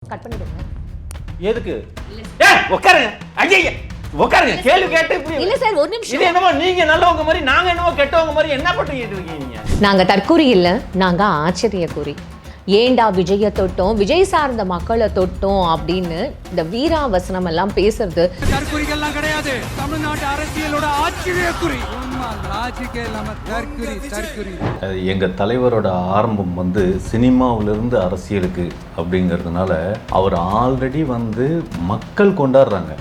Cut பண்ணிடுங்க. எதுக்கு? உட்காருங்க. ஐயா உட்காருங்க. கேள்வி கேட்டு இப்படி இல்ல சார், ஒரு நிமிஷம். இது என்னமோ நீங்க நல்லவங்க மாதிரி நாங்க என்னமோ கெட்டவங்க மாதிரி என்ன பண்ணிட்டு இருக்கீங்க நீங்க? நாங்க தற்குறி இல்ல, நாங்க ஆச்சரியக்குறி. ஏண்டா விஜய தொட்டோம், விஜய் சார்ந்த மக்களை தொட்டோம் அப்படின்னு இந்த வீராவசனம் எல்லாம் பேசுறது தற்குறிகள்லாம் கிடையாது. தமிழ்நாட்டு அரசியலோட ஆச்சரியக்குறி. லாஜிக்கே இல்லாம தற்குறி தற்குறி. எங்க தலைவரோட ஆரம்பம் வந்து சினிமாவிலிருந்து அரசியலுக்கு அப்படிங்கிறதுனால அவர் ஆல்ரெடி வந்து மக்கள் கொண்டாடுறாங்க.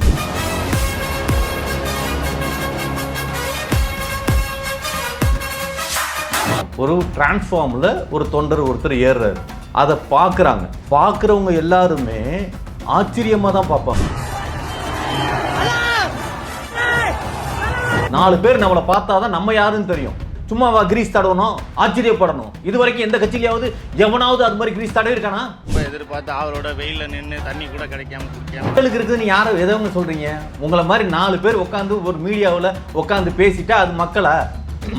ஒரு டிரான்ஸ்ஃபார்ம்ல ஒரு தொண்டர் ஒருத்தர் ஏறுறாரு, அதை பார்க்குறாங்க. பார்க்குறவங்க எல்லாருமே ஆச்சரியமாக தான் பார்ப்பாங்க. 4 பேர் நம்மளை பார்த்தாதான் நம்ம யாருன்னு தெரியும். சும்மாவா கிரீஸ் தடவணும், ஆச்சரியப்படணும். இது வரைக்கும் எந்த கட்சியிலாவது எவனாவது அது மாதிரி கிரீஸ் தடவை இருக்கானா? எதிர்பார்த்து அவரோட வெயில நின்று தண்ணி கூட கிடைக்காம குடிக்காம மக்களுக்கு இருக்குது. நீ யாரை எதவங்க சொல்றீங்க? உங்களை மாதிரி 4 பேர் உட்காந்து ஒரு மீடியாவில் உட்காந்து பேசிட்டா அது மக்களா?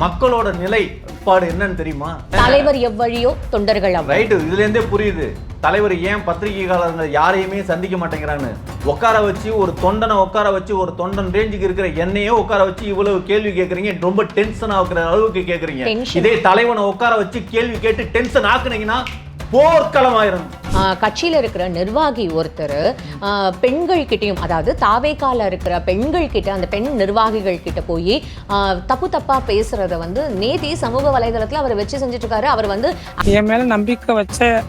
மக்களோட நிலைப்பாடு என்னன்னு தெரியுமா? தலைவர் எவ்வழியோ தொண்டர்கள் அவ்வழி. ரைட்டு, இதுல இருந்தே புரியுது தலைவர் ஏன் பத்திரிகையாளர்கள் யாரையுமே சந்திக்க மாட்டேங்கிறான்னு. உட்கார வச்சு ஒரு தொண்டனை உட்கார வச்சு ஒரு தொண்டன் ரேஞ்சுக்கு இருக்கிற என்னையே உட்கார வச்சு இவ்வளவு கேள்வி கேட்கறீங்க. ரொம்ப டென்ஷன் ஆகுற அளவுக்கு கேட்கறீங்க. இதே தலைவனை உட்கார வச்சு கேள்வி கேட்டு டென்ஷன் ஆக்குனீங்கன்னா போர்க்களம் ஆயிரும். கட்சியில இருக்கிற நிர்வாகி ஒருத்தர் பெண்கள் கிட்டையும், அதாவது தாவேக்கால இருக்கிற பெண்கள் கிட்ட, அந்த பெண் நிர்வாகிகள் கிட்ட போய் தப்பா பேசுறத வந்து நேத்தி சமூக வலைதளத்துல அவர் வச்சு செஞ்சுட்டு இருக்காரு. அவர் வந்து என் மேல நம்பிக்கை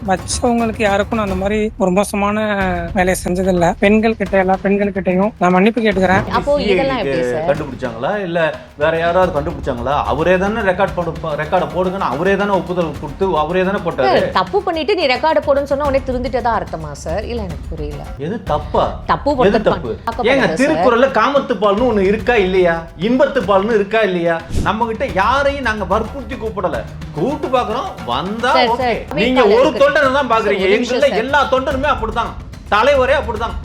வச்சவங்களுக்கு யாருக்கும் நான் அந்த மாதிரி ஒரு மோசமான வேலையை செஞ்சதில்லை. பெண்கள் கிட்ட, எல்லா பெண்கள் கிட்டையும் நான் மன்னிப்பு கேட்டுக்கிறேன். அப்போ இதெல்லாம் எப்படி சார் கண்டுபிடிச்சாங்களா இல்ல வேற யாராவது கண்டுபிடிச்சாங்களா? அவரே தானே ரெக்கார்டை போடுங்கன்னு அவரே தானே ஒப்புதல் கொடுத்து அவரே தானே போட்டாரு. தப்பு பண்ணிட்டு நீ ரெக்கார்டு போடுன்னு சொன்னா உடனே திருந்திட்டதா அர்த்தமா சார்? இல்ல எனக்கு புரியல. எது தப்பா? தப்பு எது தப்பு? ஏங்க திருக்குறள்ல காமத்து பால்னு ஒண்ணு இருக்கா இல்லையா? இன்பத்து பால்னு இருக்கா இல்லையா? நம்ம கிட்ட யாரையும் நாங்க வற்புறுத்தி கூப்பிடல, கூப்பிட்டு பாக்குறோம். வந்தா ஓகே. நீங்க ஒரு தொண்டனை தான் பாக்குறீங்க. எங்கள்ல எல்லா தொண்டனுமே அப்படிதான், தலைவரே அப்படிதான்.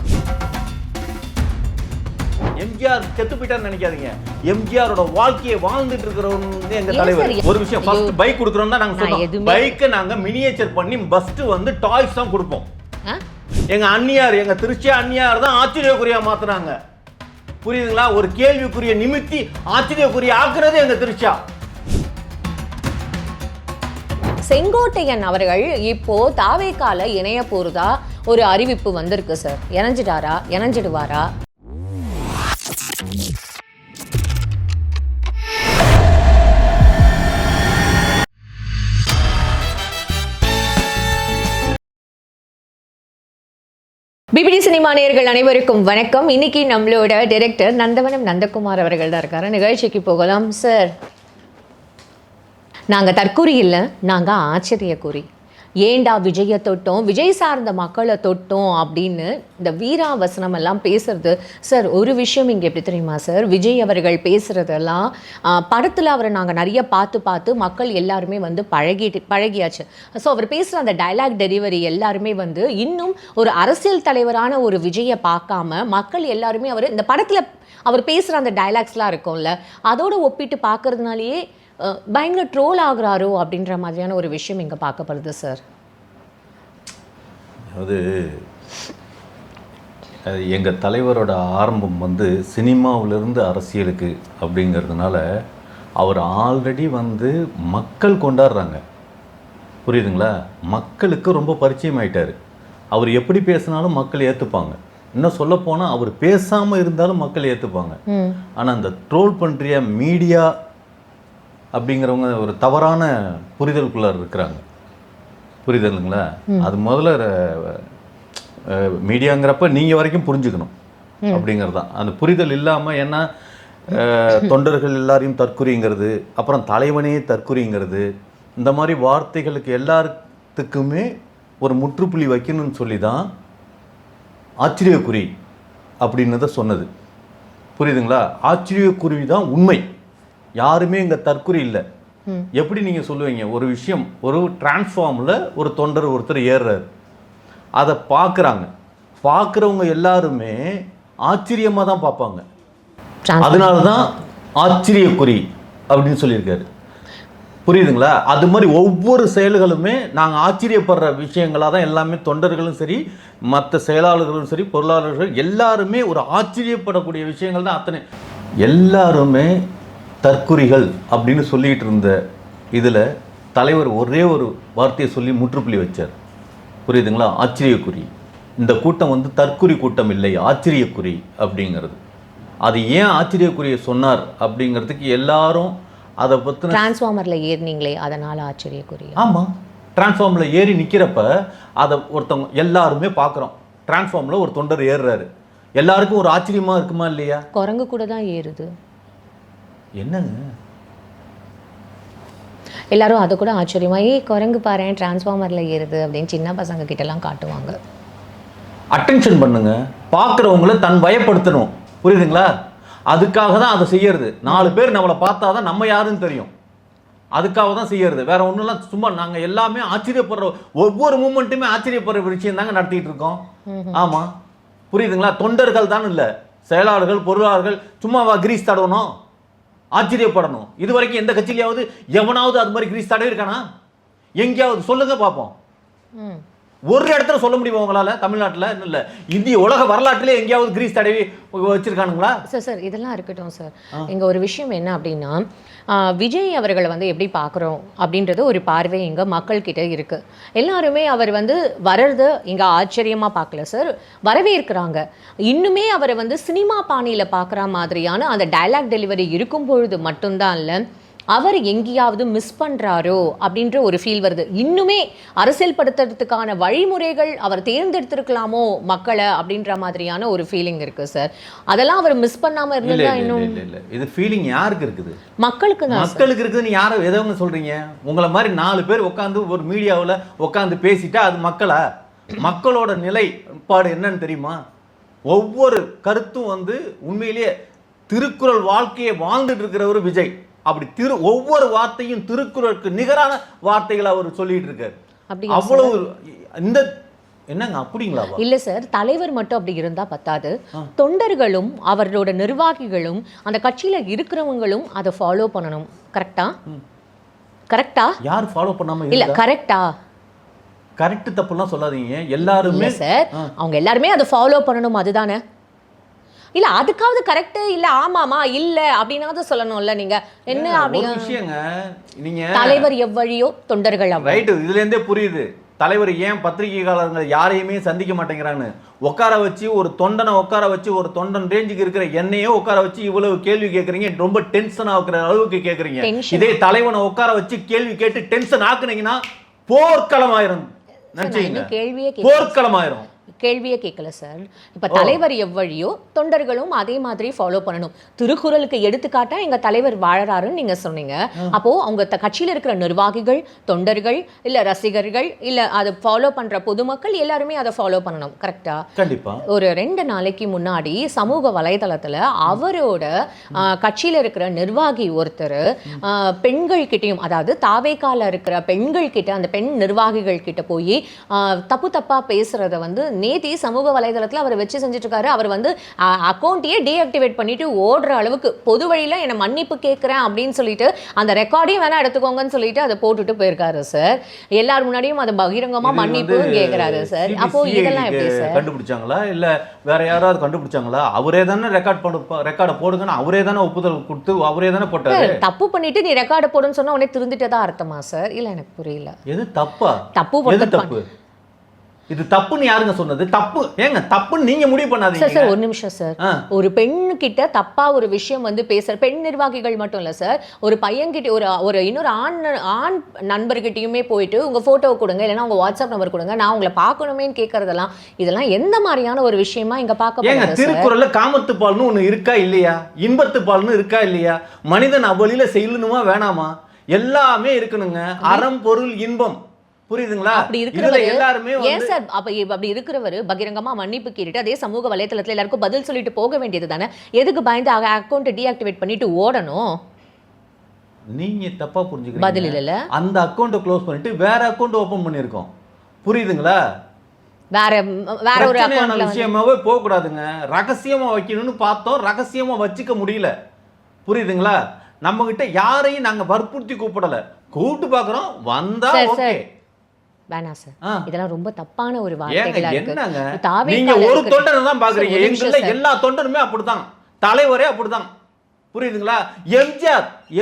எம்ஜிஆர் செத்து போயிட்டான்னு நினைக்காதீங்க. எம்ஜிஆரோட வாழ்க்கையை வாழ்ந்துட்டு இருக்கிறவங்க எங்க தலைவர். ஒரு விஷயம், ஃபர்ஸ்ட் பைக் கொடுக்குறோம் தான் நாங்க சொன்னோம். பைக்கை நாங்க மினியேச்சர் பண்ணி ஃபர்ஸ்ட் வந்து டாய்ஸ் தான் கொடுப்போம். எங்க அண்ணியார், எங்க திருச்சி அண்ணியார் தான் ஆச்சரியக்குறியா மாத்துனாங்க. புரியுதுங்களா? ஒரு கேள்விக்குரிய நிமித்தி ஆச்சரியக்குரிய ஆக்குறது எங்க திருச்சா. செங்கோட்டையன் அவர்கள் இப்போ தாவேக்கால இணைய போறதா ஒரு அறிவிப்பு வந்திருக்கு சார். இணைஞ்சிட்டாரா? இணைஞ்சிடுவாரா? பிபிடி சினிமா நேயர்கள் அனைவருக்கும் வணக்கம். இன்னைக்கு நம்மளோட டைரக்டர் நந்தவனம் நந்தகுமார் அவர்கள் தான் இருக்காரு. நிகழ்ச்சிக்கு போகலாம் சார். நாங்க தற்குறி இல்லை, நாங்க ஆச்சரியக்குறி. ஏண்டா விஜய தொட்டோம், விஜய் சார்ந்த மக்களை தொட்டோம் அப்படின்னு இந்த வீராவசனம் எல்லாம் பேசுறது சார். ஒரு விஷயம் இங்கே எப்படி தெரியுமா சார், விஜய் அவர்கள் பேசுறதெல்லாம் படத்தில் அவரை நாங்கள் நிறைய பார்த்து மக்கள் எல்லாருமே வந்து பழகியாச்சு. ஸோ அவர் பேசுகிற அந்த டைலாக் டெலிவரி எல்லாருமே வந்து இன்னும் ஒரு அரசியல் தலைவரான ஒரு விஜயை பார்க்காம மக்கள் எல்லாருமே அவர் இந்த படத்தில் அவர் பேசுகிற அந்த டைலாக்ஸ்லாம் இருக்கும்ல, அதோடு ஒப்பிட்டு பார்க்கறதுனாலேயே பயங்கர ட்ரோல் ஆகுறாரோ அப்படின்ற மாதிரியான ஒரு விஷயம் இங்கே பார்க்கப்படுது சார். அதாவது எங்கள் தலைவரோட ஆரம்பம் வந்து சினிமாவிலிருந்து அரசியலுக்கு அப்படிங்கிறதுனால அவர் ஆல்ரெடி வந்து மக்கள் கொண்டாடுறாங்க. புரியுதுங்களா? மக்களுக்கு ரொம்ப பரிச்சயம் ஆயிட்டார். அவர் எப்படி பேசினாலும் மக்கள் ஏற்றுப்பாங்க. இன்னும் சொல்லப்போனால் அவர் பேசாமல் இருந்தாலும் மக்கள் ஏற்றுப்பாங்க. ஆனால் அந்த ட்ரோல் பண்ணுறிய மீடியா அப்படிங்கிறவங்க ஒரு தவறான புரிதலுக்குள்ளார் இருக்கிறாங்க. புரிதலுங்களா? அது முதல்ல மீடியாங்கிறப்ப நீங்கள் வரைக்கும் புரிஞ்சுக்கணும் அப்படிங்கிறதான். அந்த புரிதல் இல்லாமல், ஏன்னா தொண்டர்கள் எல்லாரையும் தற்குறிங்கிறது, அப்புறம் தலைவனே தற்குறிங்கிறது, இந்த மாதிரி வார்த்தைகளுக்கு எல்லாத்துக்குமே ஒரு முற்றுப்புள்ளி வைக்கணும்னு சொல்லி தான் ஆச்சரியக்குறி அப்படின்னதை சொன்னது. புரியுதுங்களா? ஆச்சரியக்குருவி தான் உண்மை. யாருமே இங்கே தற்குறி இல்லை. எப்படி நீங்கள் சொல்லுவீங்க? ஒரு விஷயம், ஒரு டிரான்ஸ்ஃபார்மில் ஒரு தொண்டர் ஒருத்தர் ஏறுறாரு, அதை பார்க்குறாங்க. பார்க்குறவங்க எல்லாருமே ஆச்சரியமாக தான் பார்ப்பாங்க. அதனால தான் ஆச்சரியக்குறி அப்படின்னு சொல்லியிருக்காரு. புரியுதுங்களா? அது மாதிரி ஒவ்வொரு செயல்களுமே நாங்கள் ஆச்சரியப்படுற விஷயங்களாக தான் எல்லாமே, தொண்டர்களும் சரி, மற்ற செயலாளர்களும் சரி, பொருளாளர்கள் எல்லாருமே ஒரு ஆச்சரியப்படக்கூடிய விஷயங்கள் தான் அத்தனை. எல்லாருமே தற்குறிகள் அப்படின்னு சொல்லிட்டு இருந்த இதில் தலைவர் ஒரே ஒரு வார்த்தையை சொல்லி முற்றுப்புள்ளி வச்சார். புரியுதுங்களா? ஆச்சரியக்குறி. இந்த கூட்டம் வந்து தற்குறி கூட்டம் இல்லை, ஆச்சரியக்குறி அப்படிங்கிறது. அது ஏன் ஆச்சரியக்குறியை சொன்னார் அப்படிங்கிறதுக்கு எல்லாரும் அதை பற்றின டிரான்ஸ்ஃபார்மரில் ஏறினீங்களே அதனால் ஆச்சரியக்குறி. ஆமாம், டிரான்ஸ்ஃபார்மரில் ஏறி நிற்கிறப்ப அதை ஒருத்தவங்க எல்லாருமே பார்க்குறோம். டிரான்ஸ்ஃபார்மரில் ஒரு தொண்டர் ஏறுறாரு, எல்லாருக்கும் ஒரு ஆச்சரியமாக இருக்குமா இல்லையா? குரங்கு கூட தான் ஏறுது. என்னங்க எல்லாரும் அதை கூட ஆச்சரியமா, குரங்கு பாரு டிரான்ஸ்ஃபார்மரில் ஏறுது அப்படின்னு சின்ன பசங்க கிட்டலாம் காட்டுவாங்க. அட்டென்ஷன் பண்ணுங்க, பார்க்குறவங்கள தன் பயப்படுத்தணும். புரியுதுங்களா? அதுக்காக தான் அதை செய்யறது. 4 பேர் நம்மளை பார்த்தா தான் நம்ம யாருன்னு தெரியும். அதுக்காக தான் செய்யறது, வேற ஒன்றும். சும்மா நாங்கள் எல்லாமே ஆச்சரியப்படுற, ஒவ்வொரு மூமெண்ட்டுமே ஆச்சரியப்படுற விஷயம் தாங்க நடத்திட்டு இருக்கோம். ஆமாம், புரியுதுங்களா? தொண்டர்கள் தான் இல்லை, செயலாளர்கள், பொருளாளர்கள் சும்மாவா கிரீஸ் தடவணும், ஆச்சரியப்படணும். இது வரைக்கும் எந்த கட்சியிலையாவது எவனாவது அது மாதிரி கிரீஸ் தடவி இருக்கானா? எங்கேயாவது சொல்லுங்க பார்ப்போம். ஒரு இடத்துல சொல்ல முடியுமா உங்களால? தமிழ்நாட்டில் இல்லை, இந்திய உலக வரலாற்றிலே எங்கேயாவது கிரீஸ் தடவி வச்சிருக்கானுங்களா? சார் இதெல்லாம் இருக்கட்டும் சார். இங்கே ஒரு விஷயம் என்ன அப்படின்னா, விஜய் அவர்களை வந்து எப்படி பார்க்குறோம் அப்படின்றது ஒரு பார்வை இங்கே மக்கள்கிட்ட இருக்குது. எல்லாருமே அவர் வந்து வர்றது இங்கே ஆச்சரியமாக பார்க்கல சார், வரவேற்கிறாங்க. இன்னுமே அவரை வந்து சினிமா பாணியில் பார்க்குற மாதிரியான அந்த டைலாக் டெலிவரி இருக்கும் பொழுது மட்டும்தான் இல்லை, அவர் எங்கேயாவது மிஸ் பண்ணுறாரோ அப்படின்ற ஒரு ஃபீல் வருது. இன்னுமே அரசியல் படுத்துறதுக்கான வழிமுறைகள் அவர் தேர்ந்தெடுத்திருக்கலாமோ மக்களை அப்படின்ற மாதிரியான ஒரு ஃபீலிங் இருக்குது சார். அதெல்லாம் அவர் மிஸ் பண்ணாமல் இருந்ததா? இன்னும் இல்லை, இது ஃபீலிங் யாருக்கு இருக்குது? மக்களுக்கு தான். மக்களுக்கு இருக்குதுன்னு யாரை எதவங்க சொல்கிறீங்க? உங்களை மாதிரி 4 பேர் உட்காந்து ஒரு மீடியாவில் உட்காந்து பேசிட்டா அது மக்களா? மக்களோட நிலைப்பாடு என்னன்னு தெரியுமா? ஒவ்வொரு கருத்தும் வந்து உண்மையிலேயே திருக்குறள் வாழ்க்கையை வாழ்ந்துட்டு இருக்கிறவர் விஜய். அப்படி ஒவ்வொரு வார்த்தையும் திருக்குறளுக்கு நிகரான வார்த்தைகளை அவர் சொல்லிட்டு இருக்காரு. அவ்வளவு இந்த என்னங்க அப்படிங்களா? இல்ல சார், தலைவர் மட்டும் அப்படி இருந்தா பத்தாது, தொண்டர்களும் அவரோட நிர்வாகிகளும் அந்த கட்சியில இருக்கிறவங்களும் அதை ஃபாலோ பண்ணணும். கரெக்டா? கரெக்டா? யார் ஃபாலோ பண்ணாம இல்ல கரெக்டா? கரெக்ட் தப்புலாம் சொல்லாதீங்க. எல்லாருமே சார் அவங்க எல்லாருமே அதை ஃபாலோ பண்ணணும், அதுதானே? இல்ல அதுக்காவது கரெக்ட் இல்ல ஆமாமா இல்ல அப்படினாவது சொல்லணும்ல. நீங்க என்ன அப்படிங்க விஷயங்க, நீங்க தலைவர் எவ்வழியோ தொண்டர்கள் அவ்வழி. ரைட், இதுல இருந்தே புரியுது தலைவர் ஏன் பத்திரிகையாளர்கள் யாரையுமே சந்திக்க மாட்டேங்கிறான்னு. உட்கார வச்சு ஒரு தொண்டனை உட்கார வச்சு, ஒரு தொண்டன் ரேஞ்சுக்கு இருக்கிற என்னையே உட்கார வச்சு இவ்வளவு கேள்வி கேட்குறீங்க, ரொம்ப டென்ஷன் ஆகுற அளவுக்கு கேட்குறீங்க. இதே தலைவனை உட்கார வச்சு கேள்வி கேட்டு டென்ஷன் ஆக்குனீங்கன்னா போர்க்களம் ஆயிரும். நினைச்சீங்க போர்க்களம் ஆயிரும். கேள்வியே கேட்கல சார். இப்ப தலைவர் எவ்வழியோ தொண்டர்களும் அதே மாதிரி ஃபாலோ பண்ணணும். திருக்குறளுக்கு எடுத்துக்காட்டா எங்க தலைவர் வாழறாருன்னு நீங்க சொன்னீங்க. அப்போ அவங்க கட்சியில இருக்கிற நிர்வாகிகள், தொண்டர்கள், இல்ல ரசிகர்கள், இல்ல அதை ஃபாலோ பண்ற பொதுமக்கள் எல்லாருமே அதை ஃபாலோ பண்ணணும். கரெக்டா? கண்டிப்பா. ஒரு 2 நாளைக்கு முன்னாடி சமூக வலைதளத்துல அவரோட கட்சியில இருக்கிற நிர்வாகி ஒருத்தர் பெண்கள் கிட்டையும், அதாவது தாவேக்கால இருக்கிற பெண்கள் கிட்ட, அந்த பெண் நிர்வாகிகள் கிட்ட போய் தப்பா பேசுறத வந்து நேத்தி சமூக வலைதளத்தில் அவர் வச்சு செஞ்சுட்டு இருக்காரு. அவர் வந்து அக்கௌண்ட்டையே டீஆக்டிவேட் பண்ணிட்டு ஓடுற அளவுக்கு பொது வழியில என்ன மன்னிப்பு கேட்கிறேன் அப்படின்னு சொல்லிட்டு அந்த ரெக்கார்டையும் வேணா எடுத்துக்கோங்கன்னு சொல்லிட்டு அதை போட்டுட்டு போயிருக்காரு சார். எல்லார் முன்னாடியும் அதை பகிரங்கமா மன்னிப்பு கேட்கிறாரு சார். அப்போ இதெல்லாம் எப்படி சார்? கண்டுபிடிச்சாங்களா இல்ல வேற யாராவது கண்டுபிடிச்சாங்களா? அவரே தானே ரெக்கார்டை போடுங்கன்னு அவரே தானே ஒப்புதல் கொடுத்து அவரே தானே போட்டாரு. தப்பு பண்ணிட்டு நீ ரெக்கார்டு போடுன்னு சொன்னா உடனே திருந்துட்டதா அர்த்தமா சார்? இல்ல எனக்கு புரியல. எது தப்பா? தப்பு இது தப்புன்னு யாருங்க சொன்னது? தப்பு ஏங்க தப்புன்னு நீங்க முடிவு பண்ணாதீங்க சார். ஒரு நிமிஷம் சார். ஒரு பெண் கிட்ட தப்பா ஒரு விஷயம் வந்து பேசுற பெண் நிர்வாகிகள் மட்டும் இல்ல சார், ஒரு பையன் கிட்ட ஒரு இன்னொரு ஆண் நண்பர்கிட்டயுமே போயிட்டு உங்க போட்டோ கொடுங்க, இல்லைன்னா உங்க வாட்ஸ்அப் நம்பர் கொடுங்க, நான் உங்களை பார்க்கணுமேன்னு கேட்கறதெல்லாம் இதெல்லாம் எந்த மாதிரியான ஒரு விஷயமா இங்க பார்க்க போறீங்க? திருக்குறள்ல காமத்து பால்னு ஒண்ணு இருக்கா இல்லையா? இன்பத்து பால்னு இருக்கா இல்லையா? மனிதன் அவ்வழியில செய்யணுமா வேணாமா? எல்லாமே இருக்கணுங்க. அறம், பொருள், இன்பம். புரியுதுங்களா? அப்படி இருக்கிறவர் எல்லாருமே ஏன் சார் அப்படி இருக்கிறவர் பகிரங்கமா மன்னிப்பு கேட்டுட்டு அதே சமூக வலைதளத்துல எல்லாருக்கும் பதில் சொல்லிட்டு போக வேண்டியது தானே? எதுக்கு பயந்து அக்கௌண்ட் டீஆக்டிவேட் பண்ணிட்டு ஓடணும்? நீங்க தப்பா புரிஞ்சுக்கிறீங்க. பதில் இல்ல. அந்த அக்கௌண்ட்டை க்ளோஸ் பண்ணிட்டு வேற அக்கௌண்ட் ஓபன் பண்ணிருக்கோம். புரியுதுங்களா? வேற ஒரு அக்கௌண்ட்ல விஷயமாவே போக கூடாதுங்க. ரகசியமா வைக்கணும்னு பார்த்தோம், ரகசியமா வச்சுக்க முடியல. புரியுதுங்களா? நம்ம கிட்ட யாரையும் நாங்க வற்புறுத்தி கூப்பிடல. கூப்பிட்டு பார்க்குறோம், வந்தா சார், ஓகே. சார். வேணாம் சார், ஆ. இதெல்லாம் ரொம்ப தப்பான ஒரு ஏங்க வார்த்தைகளா என்னங்க இருக்கு. தாவே நீங்க கால ஒரு இருக்கு. தொண்டரை தான் பாக்குறீங்க. சார், ஒரு நிமிஷம் எங்கள்ல சார். எல்லா தொண்டருமே அப்படிதான், தலைவரே அப்படிதான். புரியுதுங்களா?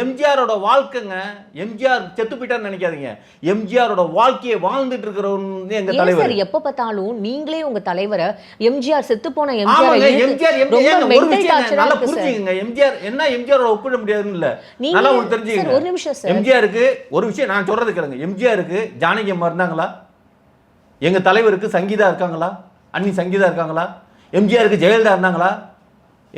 எம்ஜிஆரோட வாழ்க்கைங்க. எம்ஜிஆர் செத்து போயிட்டான்னு நினைக்காதீங்க. எம்ஜிஆரோட வாழ்க்கையை வாழ்ந்துட்டு இருக்கிறவங்க எங்க ஏன் தலைவர். சார் எப்ப பார்த்தாலும் நீங்களே உங்க தலைவரை எம்ஜிஆர் செத்து போன ஆமாங்க, எம்ஜிஆர் எம்ஜிஆர் ரொம்ப ஒரு மென்டல் விஷயம் டார்ச்சரா நல்லா இருக்கு சார். புரிஞ்சுக்கங்க. எம்ஜிஆர் என்ன எம்ஜிஆரோட ஒப்பிட முடியாதுன்னு இல்ல, நீங்க நல்லா உங்களுக்கு சார் தெரிஞ்சுக்கங்க. ஒரு நிமிஷம் சார். எம்ஜிஆருக்கு ஒரு விஷயம் நான் சொல்றது கேளுங்க. எம்ஜிஆருக்கு ஜானகி அம்மா இருந்தாங்களா? எங்க தலைவருக்கு சங்கீதா இருக்காங்களா? அண்ணி சங்கீதா இருக்காங்களா? எம்ஜிஆருக்கு ஜெயலலிதா இருந்தாங்களா?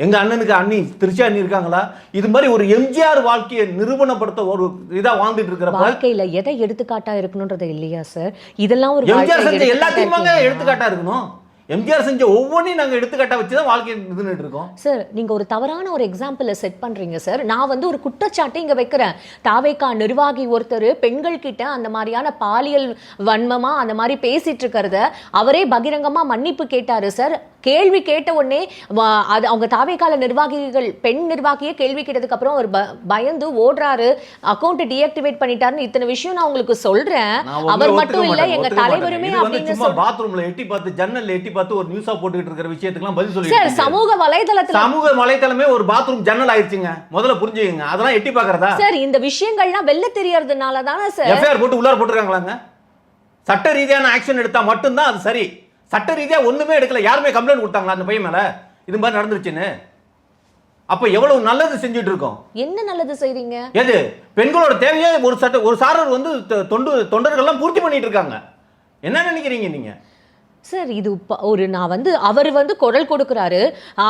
எங்க அண்ணனுக்கு அண்ணி திருச்சி அண்ணி இருக்காங்களா? இது மாதிரி ஒரு எம்ஜிஆர் வாழ்க்கையை நிரூபணப்படுத்த ஒரு இதா வாழ்ந்துட்டு இருக்கிறப்ப வாழ்க்கையில எதை எடுத்துக்காட்டா இருக்கணும்ன்றது இல்லையா சார்? இதெல்லாம் ஒரு எம்ஜிஆர் செஞ்ச வாழ்க்கை எல்லாத்தையும் எடுத்துக்காட்டா எடுத்துக்காட்டா இருக்கணும். எம்ஜிஆர் செஞ்ச ஒவ்வொன்றையும் நாங்க எடுத்துக்காட்டா வச்சுதான் வாழ்க்கை இதுன்னு இருக்கோம். சார், நீங்க ஒரு தவறான ஒரு எக்ஸாம்பிள செட் பண்றீங்க சார். நான் வந்து ஒரு குற்றச்சாட்டை இங்க வைக்கிறேன். தாவேகா நிர்வாகி ஒருத்தர் பெண்கள் கிட்ட அந்த மாதிரியான பாலியல் வன்மமா அந்த மாதிரி பேசிட்டு இருக்கிறத அவரே பகிரங்கமா மன்னிப்பு கேட்டாரு சார். கேள்வி கேட்ட உடனே அது அவங்க தாவேகால நிர்வாகிகள் பெண் நிர்வாகியே கேள்வி கேட்டதுக்கு அப்புறம் அவர் பயந்து ஓடுறாரு, அக்கௌண்ட் டீஆக்டிவேட் பண்ணிட்டாருன்னு இத்தனை விஷயம் நான் உங்களுக்கு சொல்றேன். அவர் மட்டும் இல்ல, எங்க தலைவருமே அப்படின்னு சும்மா பாத்ரூம்ல எட்டி பார்த்து ஜன்னல்ல எட்டி பார்த்து ஒரு நியூஸா போட்டுட்டு இருக்கிற விஷயத்துக்குலாம் பதில் சொல்லி சார், சமூக வலைதளமே ஒரு பாத்ரூம் ஜன்னல் ஆயிருச்சுங்க. முதல்ல புரிஞ்சுக்கங்க. அதெல்லாம் எட்டி பார்க்கறதா சார்? இந்த விஷயங்கள்லாம் வெளில தெரியறதுனால தானே சார் எஃப்ஐஆர் போட்டு உள்ளார போட்டுருக்காங்களாங்க. சட்ட ரீதியான ஆக்ஷன் எடுத்தா மட்டும்தான் அது சரி. சட்ட ரீதியா ஒண்ணுமே எடுக்கல. யாருமே கம்ப்ளைண்ட் கொடுத்தாங்களா அந்த பையன் மேல இது மாதிரி நடந்துருச்சுன்னு? அப்ப எவ்வளவு நல்லது செஞ்சுட்டு இருக்கோம். என்ன நல்லது செய்றீங்க? எது பெண்களோட தேவையை ஒரு சாரர் வந்து தொண்டர்கள்லாம் பூர்த்தி பண்ணிட்டு இருக்காங்க. என்ன நினைக்கிறீங்க நீங்க? சார், இது ஒரு நான் வந்து அவர் வந்து குரல் கொடுக்கிறாரு.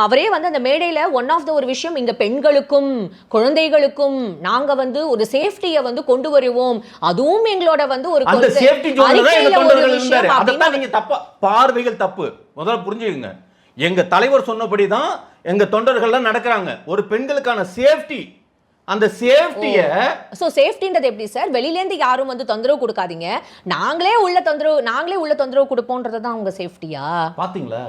அவரே வந்து அந்த மேடையில ஒன் ஆஃப் த ஒரு விஷயம், இங்க பெண்களுக்கும் குழந்தைகளுக்கும் நாங்க வந்து ஒரு சேஃப்டியை வந்து கொண்டு வருவோம், அதுவும் எங்களோட வந்து ஒரு அந்த சேஃப்டி ஜோன்ல தான் எங்க தொண்டர்கள் இருந்தாரு. அதத்தான் நீங்க தப்பா பார்வைகள் தப்பு. முதல்ல புரிஞ்சுக்கங்க. எங்க தலைவர் சொன்னபடி தான் எங்க தொண்டர்கள்லாம் நடக்கிறாங்க. ஒரு பெண்களுக்கான சேஃப்டி, அந்த சேஃப்டியை சேஃப்டின்றது எப்படி சார்? வெளியில இருந்து யாரும் வந்து தொந்தரவு கொடுக்காதீங்க, நாங்களே உள்ள தொந்தரவு கொடுப்போம்ன்றது தான் உங்க சேஃப்டியா? பாத்தீங்களா?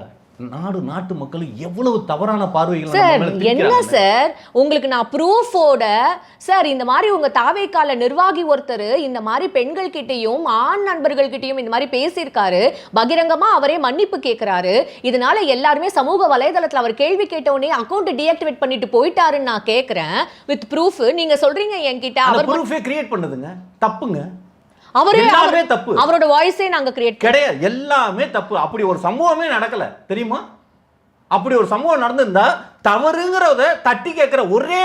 நாட்டு மக்கள் எவ்வளவு தவறான பார்வைகள் சார். என்ன சார் உங்களுக்கு நான் ப்ரூஃபோட சார், இந்த மாதிரி உங்க தாவேகால நிர்வாகி ஒருத்தர் இந்த மாதிரி பெண்கள் கிட்டையும் ஆண் நண்பர்கள் கிட்டையும் இந்த மாதிரி பேசியிருக்காரு, பகிரங்கமா அவரே மன்னிப்பு கேட்கிறாரு. இதனால எல்லாருமே சமூக வலைதளத்துல அவர் கேள்வி கேட்டவுடனே அக்கௌண்ட் டீஆக்டிவேட் பண்ணிட்டு போயிட்டாருன்னு நான் கேட்கிறேன் வித் ப்ரூஃப். நீங்க சொல்றீங்க என்கிட்ட அவர் ப்ரூஃபே கிரியேட் பண்ணுதுங்க. தப்புங்க. அவரே தப்பு. அவரோட வாய்ஸே நாங்க கிரியேட் கிடையாது. எல்லாமே தப்பு. அப்படி ஒரு சம்பவமே நடக்கல தெரியுமா? அப்படி ஒரு சம்பவம் நடந்திருந்தா தவறுங்கிறத தட்டி கேட்கிற ஒரே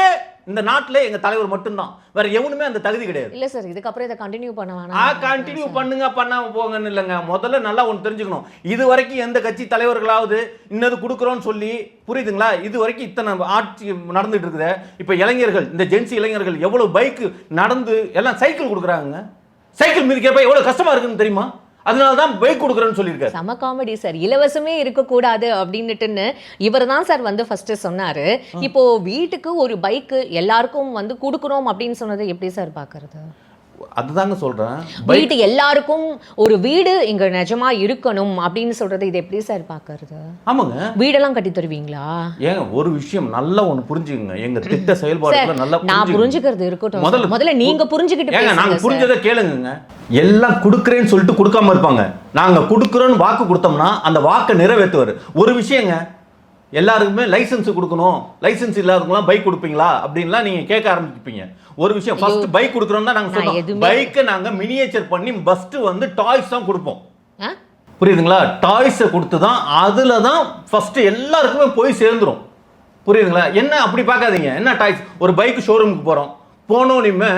இந்த நாட்டிலே எங்க தலைவர் மட்டும்தான். வேற எவனுமே அந்த தகுதி கிடையாது. இல்ல சார், இதுக்கப்புறம் இதை கண்டினியூ பண்ண வேணாம். கண்டினியூ பண்ணுங்க, பண்ணாம போங்கன்னு இல்லைங்க. முதல்ல நல்லா ஒன்று தெரிஞ்சுக்கணும். இது வரைக்கும் எந்த கட்சி தலைவர்களாவது இன்னது கொடுக்குறோன்னு சொல்லி, புரியுதுங்களா? இது வரைக்கும் இத்தனை ஆட்சி நடந்துட்டு இருக்குது. இப்ப இளைஞர்கள், இந்த ஜென்சி இளைஞர்கள் எவ்வளவு பைக் நடந்து எல்லாம் சைக்கிள் கொடுக்குறாங்க. சைக்கிள் மிதிக்கிறப்ப எவ்வளவு கஷ்டமா இருக்குன்னு தெரியுமா? அதனாலதான் பைக் கொடுக்குறேன்னு சொல்லியிருக்காரு. சம காமெடி சார். இலவசமே இருக்கக்கூடாது அப்படின்னுட்டுன்னு இவர் தான் சார் வந்து ஃபர்ஸ்ட் சொன்னாரு. இப்போ வீட்டுக்கு ஒரு பைக் எல்லாருக்கும் வந்து கொடுக்குறோம் அப்படின்னு சொன்னதை எப்படி சார் பாக்குறது? அதுதாங்க சொல்றேன். வீட்டு எல்லாருக்கும் ஒரு வீடு இங்க நிஜமா இருக்கணும் அப்படின்னு சொல்றது இது எப்படி சார் பாக்குறது? ஆமாங்க. வீடெல்லாம் கட்டி தருவீங்களா? ஏங்க ஒரு விஷயம் நல்லா ஒண்ணு புரிஞ்சுக்கங்க. எங்க திட்ட செயல்பாடுல நல்லா நான் புரிஞ்சுக்கிறது இருக்கட்டும். முதல்ல நீங்க புரிஞ்சுக்கிட்டு பேசுங்க. நாங்க புரிஞ்சதை கேளுங்க. எல்லாம் கொடுக்குறேன்னு சொல்லிட்டு கொடுக்காம இருப்பாங்க. நாங்க கொடுக்குறோன்னு வாக்கு கொடுத்தோம்னா அந்த வாக்கை நிறைவேற்றுவார். ஒரு விஷயங்க, எல்லாருக்குமே லைசன்ஸ் கொடுக்கணும், லைசன்ஸ் இல்லாதவங்களாம் பைக் கொடுப்பீங்களா அப்படின்லாம் நீங்க கேட்க ஆரம்பிப்பீங்க. ஒரு விஷயம், ஃபர்ஸ்ட் பைக் கொடுக்குறோம் தான் நாங்க சொல்றோம். பைக்கை நாங்க மினியேச்சர் பண்ணி ஃபர்ஸ்ட் வந்து டாய்ஸ் தான் கொடுப்போம். புரியுதுங்களா? டாய்ஸை கொடுத்து தான் அதுல தான் ஃபர்ஸ்ட் எல்லாருக்குமே போய் சேர்ந்துரும். புரியுதுங்களா? என்ன அப்படி பார்க்காதீங்க. என்ன டாய்ஸ்? ஒரு பைக் ஷோரூமுக்கு போறோம், போனோனிமே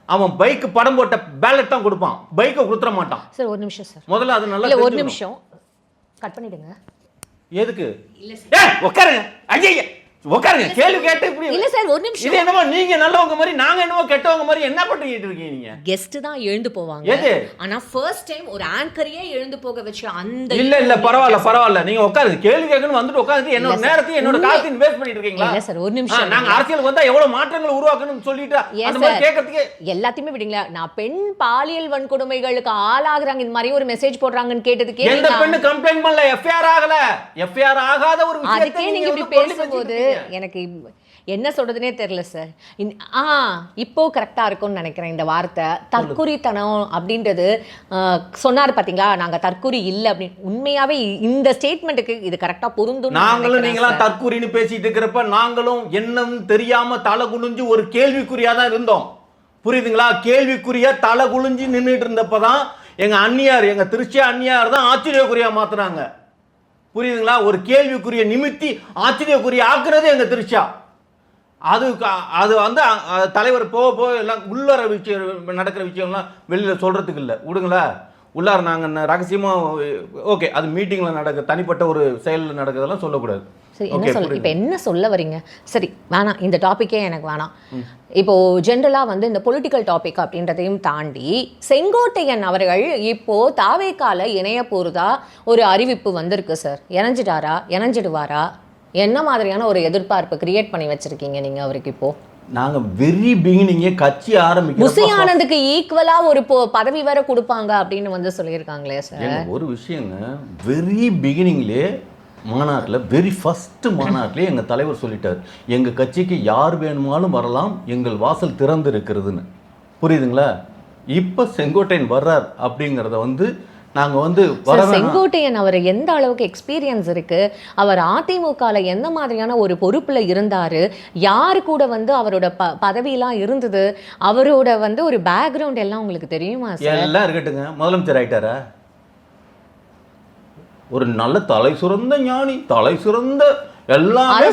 அவன் பைக் படம் போட்ட பேலட் தான் கொடுப்பான், பைக்கை கொடுத்துட மாட்டான். சார் ஒரு நிமிஷம் சார். முதல்ல அது நல்லா ஒரு நிமிஷம் கட் பண்ணிடுங்க. எதுக்கு? உட்காருங்க. ஐயா உட்காருங்க. கேள்வி கேட்டு இப்படி இல்ல சார் ஒரு நிமிஷம். இது என்னமோ நீங்க நல்லவங்க மாதிரி நாங்க என்னமோ கெட்டவங்க மாதிரி என்ன பண்ணிட்டு இருக்கீங்க நீங்க? கெஸ்ட் தான் எழுந்து போவாங்க. எது? ஆனா ஃபர்ஸ்ட் டைம் ஒரு ஆங்கரையே எழுந்து போக வச்சு அந்த இல்ல பரவாயில்ல நீங்க உட்காருங்க. கேள்வி கேட்கணும் வந்துட்டு உட்கார்ந்து என்னோட நேரத்தையும் என்னோட காலத்தையும் வேஸ்ட் பண்ணிட்டு இருக்கீங்களா? இல்ல சார் ஒரு நிமிஷம். நாங்க அரசியலுக்கு வந்தா எவ்வளவு மாற்றங்களை உருவாக்கணும்னு சொல்லிட்டு அந்த மாதிரி கேட்கிறதுக்கு எல்லாத்தையுமே விடுங்களா? நான் பெண் பாலியல் வன்கொடுமைகளுக்கு ஆளாகுறாங்க இந்த மாதிரி ஒரு மெசேஜ் போடுறாங்கன்னு கேட்டதுக்கு எந்த பெண்ணு கம்ப்ளைண்ட் பண்ணல, எஃப்ஐஆர் ஆகல. எஃப்ஐஆர் ஆகாத ஒரு விஷயத்தை நீங்க இப்படி பேசும்போது எனக்கு என்ன சொல்கிறதுனே தெரில சார். இப்போ கரெக்டாக இருக்கும்னு நினைக்கிறேன் இந்த வார்த்தை. தற்குறித்தனம் அப்படின்றது சொன்னார் பார்த்தீங்களா, நாங்கள் தற்குறி இல்லை அப்படின்னு. உண்மையாகவே இந்த ஸ்டேட்மெண்ட்டுக்கு இது கரெக்டாக பொருந்தும். நாங்களும் நீங்களாம் தற்குறின்னு பேசிட்டு இருக்கிறப்ப நாங்களும் என்னன்னு தெரியாம தலை குனிஞ்சு ஒரு கேள்விக்குறியா தான் இருந்தோம். புரியுதுங்களா? கேள்விக்குறியா தலை குனிஞ்சு நின்றுட்டு இருந்தப்பதான் எங்க அண்ணியார், எங்க திருச்சி அண்ணியார் தான் ஆச்சரியக்குறியா மாத்துறாங்க. புரியுதுங்களா? ஒரு கேள்விக்குரிய நிமித்தி ஆச்சரியக்குரிய ஆக்குறது எங்க திருச்சா. அது வந்து தலைவர் போக எல்லாம் உள்ளார விஷயம் நடக்கிற விஷயம்லாம் வெளியில சொல்றதுக்கு இல்லை, விடுங்களா. உள்ளார நாங்கள் ரகசியமாக ஓகே, அது மீட்டிங்கில் நடக்க தனிப்பட்ட ஒரு செயலில் நடக்கிறதெல்லாம் சொல்லக்கூடாது. சரி, என்ன சொல்ல இப்போ என்ன சொல்ல வரீங்க? சரி வேணாம், இந்த டாப்பிக்கே எனக்கு வேணாம். இப்போது ஜென்ரலாக வந்து இந்த பொலிட்டிக்கல் டாபிக் அப்படின்றதையும் தாண்டி செங்கோட்டையன் அவர்கள் இப்போது தாவேக்கால இணைய போகிறதா ஒரு அறிவிப்பு வந்திருக்கு சார். இணைஞ்சிடுவாரா? என்ன மாதிரியான ஒரு எதிர்பார்ப்பு கிரியேட் பண்ணி வச்சுருக்கீங்க நீங்கள் அவருக்கு இப்போது? நாங்க வெரி பிகினிங்கே கட்சி ஆரம்பிக்கிறோம். முசி ஆனந்துக்கு ஈக்குவலா ஒரு பதவி வேற கொடுப்பாங்க அப்படின்னு வந்து சொல்லியிருக்காங்களே சார். ஒரு விஷயங்க, வெரி பிகினிங்லேயே மாநாட்டில், வெரி ஃபர்ஸ்ட் மாநாட்டிலே எங்கள் தலைவர் சொல்லிட்டார், எங்கள் கட்சிக்கு யார் வேணுமாலும் வரலாம், எங்கள் வாசல் திறந்து இருக்கிறதுன்னு. புரியுதுங்களா? இப்போ செங்கோட்டையன் வர்றார் அப்படிங்கிறத வந்து நாங்கள் வந்து செங்கோட்டையன் அவர் எந்த அளவுக்கு எக்ஸ்பீரியன்ஸ் இருக்கு, அவர் அதிமுகல எந்த மாதிரியான ஒரு பொறுப்புல இருந்தாரு, யாரு கூட வந்து அவரோட பதவியெல்லாம் இருந்தது, அவரோட வந்து ஒரு பேக்ரவுண்ட் எல்லாம் உங்களுக்கு தெரியுமா சார்? எல்லாம் இருக்கட்டுங்க. முதலமைச்சர் ஆயிட்டாரா? ஒரு நல்ல தலை சிறந்த ஞானி, தலை சிறந்த எல்லாமே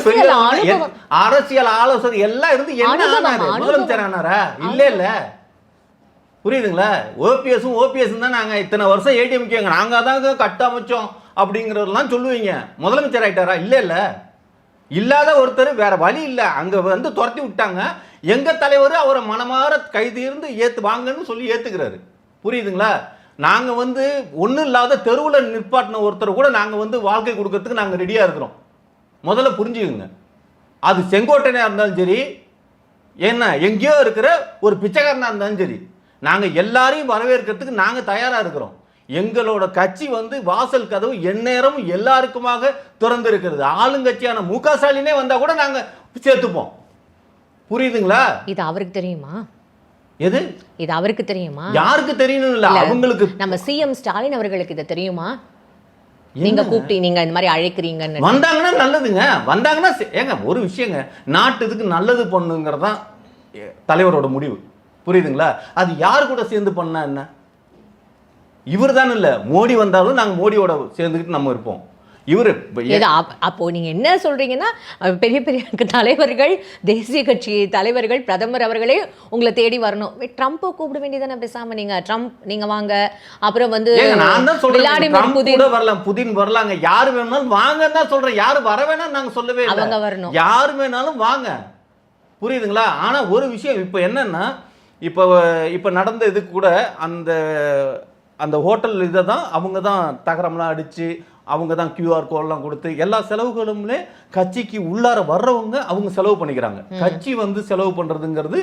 அரசியல் ஆலோசனை எல்லாம் இருந்து என்ன ஆனாரு? முதலமைச்சர் ஆனாரா? இல்ல. புரியுதுங்களா? ஓபிஎஸ் தான் நாங்கள் இத்தனை வருஷம் ஏடிஎம்கே நாங்கள் தாங்க கட்டமைச்சோம் அப்படிங்கிறதெல்லாம் சொல்லுவீங்க. முதலமைச்சர் ஆயிட்டாரா? இல்லை. இல்லாத ஒருத்தர் வேற வழி இல்லை, அங்கே வந்து துரத்தி விட்டாங்க. எங்கள் தலைவர் அவரை மனமாற கைது இருந்து வாங்கன்னு சொல்லி ஏற்றுக்கிறாரு. புரியுதுங்களா? நாங்கள் வந்து ஒன்றும் இல்லாத தெருவில் நிற்பாட்டின ஒருத்தர் கூட நாங்கள் வந்து வாழ்க்கை கொடுக்கறதுக்கு நாங்கள் ரெடியாக இருக்கிறோம். முதல்ல புரிஞ்சுக்குங்க. அது செங்கோட்டையனாக இருந்தாலும் சரி, என்ன எங்கேயோ இருக்கிற ஒரு பிச்சைக்காரனாக இருந்தாலும் சரி, நாங்கள் எல்லாரையும் வரவேற்கிறதுக்கு நாங்கள் தயாராக இருக்கிறோம். எங்களோட கட்சி வந்து வாசல் கதவு எந்நேரமும் எல்லாருக்குமாக திறந்து இருக்கிறது. ஆளுங்கட்சியான மு க ஸ்டாலினே வந்தால் கூட நாங்கள் சேர்த்துப்போம். புரியுதுங்களா? இது அவருக்கு தெரியுமா? எது? இது அவருக்கு தெரியுமா? யாருக்கு தெரியணும் இல்ல, அவங்களுக்கு. நம்ம சிஎம் ஸ்டாலின் அவர்களுக்கு இது தெரியுமா? நீங்க கூப்பிட்டு நீங்க இந்த மாதிரி அழைக்கிறீங்கன்னு வந்தாங்கன்னா நல்லதுங்க. வந்தாங்கன்னா ஏங்க ஒரு விஷயங்க, நாட்டுக்கு நல்லது பண்ணுங்கிறதான் தலைவரோட முடிவு. புரியுதுங்களா? அது யார் கூட சேர்ந்து பண்ணா என்ன? இவர் தான் இல்ல, மோடி வந்தாலும் நாங்கள் மோடியோட சேர்ந்துக்கிட்டு நம்ம இருப்போம். இவர் அப்போ நீங்க என்ன சொல்றீங்கன்னா, பெரிய பெரிய தலைவர்கள், தேசிய கட்சி தலைவர்கள், பிரதமர் அவர்களே உங்களை தேடி வரணும். ட்ரம்ப்பை கூப்பிட வேண்டியதானே பேசாம? நீங்க ட்ரம்ப் நீங்க வாங்க, அப்புறம் வந்து நான் தான் சொல்றேன் புதின் வரலாம், புதின் வரலாங்க, யாரு வேணாலும் வாங்கன்னு தான் சொல்றேன். யாரு வர வேணாம் நாங்க சொல்லவே இல்லை, அவங்க வரணும். யாரு வேணாலும் வாங்க. புரியுதுங்களா? ஆனா ஒரு விஷயம் இப்ப என்னன்னா, இப்ப நடந்த இது கூட அந்த அந்த ஹோட்டல் இதை தான் அவங்க தான் தகரம்லாம் அடிச்சு, அவங்க தான் கியூஆர் கோடெலாம் கொடுத்து எல்லா செலவுகளுமே கட்சிக்கு உள்ளார வர்றவங்க அவங்க செலவு பண்ணிக்கிறாங்க. கட்சி வந்து செலவு பண்ணுறதுங்கிறது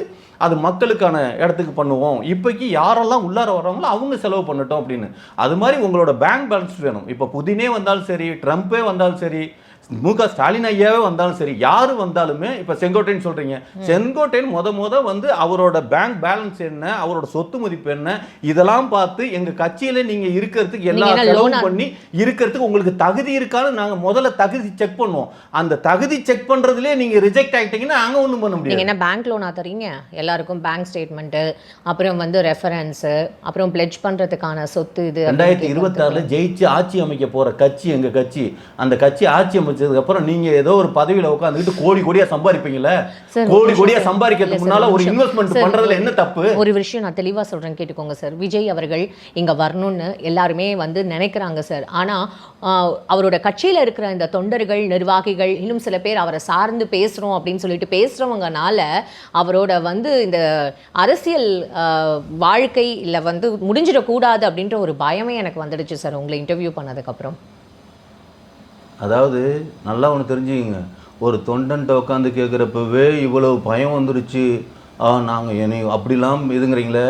அது மக்களுக்கான இடத்துக்கு பண்ணுவோம். இப்போக்கி யாரெல்லாம் உள்ளார வர்றவங்களோ அவங்க செலவு பண்ணட்டும் அப்படின்னு. அது மாதிரி உங்களோட பேங்க் பேலன்ஸ் வேணும். இப்போ புதினே வந்தாலும் சரி, ட்ரம்ப்பே வந்தாலும் சரி, மு க ஸ்டாலின் ஐயாவே வந்தாலும் சரி, யாரு வந்தாலுமே இப்போ செங்கோட்டையன் சொல்றீங்க, செங்கோட்டையன் முத வந்து அவரோட பேங்க் பேலன்ஸ் என்ன, அவரோட சொத்து மதிப்பு என்ன, இதெல்லாம் பார்த்து எங்க கட்சியில நீங்க இருக்கிறதுக்கு எல்லா செலவும் பண்ணி இருக்கிறதுக்கு உங்களுக்கு தகுதி இருக்கான்னு நாங்க முதல்ல தகுதி செக் பண்ணுவோம். அந்த தகுதி செக் பண்றதுலேயே நீங்க ரிஜெக்ட் ஆகிட்டீங்கன்னா நாங்க ஒன்றும் பண்ண முடியாது. என்ன பேங்க் லோனா தரீங்க? எல்லாருக்கும் பேங்க் ஸ்டேட்மெண்ட், அப்புறம் வந்து ரெஃபரன்ஸ், அப்புறம் பிளெட்ஜ் பண்றதுக்கான சொத்து. இது 2026 ஜெயிச்சு ஆட்சி அமைக்க போற கட்சி எங்க கட்சி. அந்த கட்சி ஆட்சி அமைச்சதுக்கு அப்புறம் நீங்க ஏதோ ஒரு பதவியில உட்கார்ந்துட்டு கோடி கோடியா சம்பாதிப்பீங்கல்ல, கோடி கோடியா சம்பாதிக்கிறதுக்கு முன்னால ஒரு இன்வெஸ்ட்மெண்ட் பண்றதுல என்ன தப்பு? ஒரு விஷயம் நான் தெளிவா சொல்றேன், கேட்டுக்கோங்க சார். விஜய் அவர்கள் இங்க வரணும்னு எல்லாருமே வந்து நினைக்கிறாங்க சார். ஆனா அவரோட கட்சியில இருக்கிற இந்த தொண்டர்கள், நிர்வாகிகள், இன்னும் சில பேர் அவரை சார்ந்து பேசுறோம் அப்படின்னு சொல்லிட்டு பேசுறவங்கனால அவரோட வந்து இந்த அரசியல் வாழ்க்கை இல்ல வந்து முடிஞ்சிடக்கூடாது அப்படின்ற ஒரு பயமே எனக்கு வந்துடுச்சு சார் உங்களை இன்டர்வியூ பண்ணதுக்கு அப்புறம். அதாவது நல்லா ஒன்று தெரிஞ்சுக்கிங்க, ஒரு தொண்டன்ட்ட உட்காந்து கேட்குறப்பவே இவ்வளவு பயம் வந்துருச்சு, நாங்கள் என்னை அப்படிலாம் இதுங்கிறீங்களே.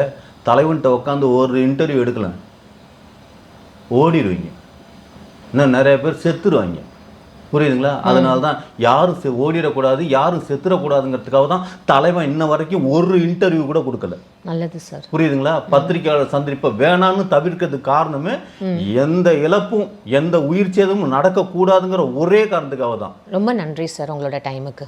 தலைவன்கிட்ட உட்காந்து ஒரு இன்டர்வியூ எடுக்கலாம், ஓடிடுவீங்க. இன்னும் நிறைய பேர் செத்துருவாங்க. புரியுதுங்களா? அதனால தான் யாரும் ஓடிடக்கூடாது, யாரும் செத்துடக்கூடாதுங்கிறதுக்காக தான் தலைவன் இன்ன வரைக்கும் ஒரு இன்டர்வியூ கூட கொடுக்கல. நல்லது சார். புரியுதுங்களா? பத்திரிகையாளர் சந்திப்பை வேணான்னு தவிர்க்கிறதுக்கு காரணமே எந்த இழப்பும் எந்த உயிர் சேதமும் நடக்கக்கூடாதுங்கிற ஒரே காரணத்துக்காக தான். ரொம்ப நன்றி சார் உங்களோட டைமுக்கு.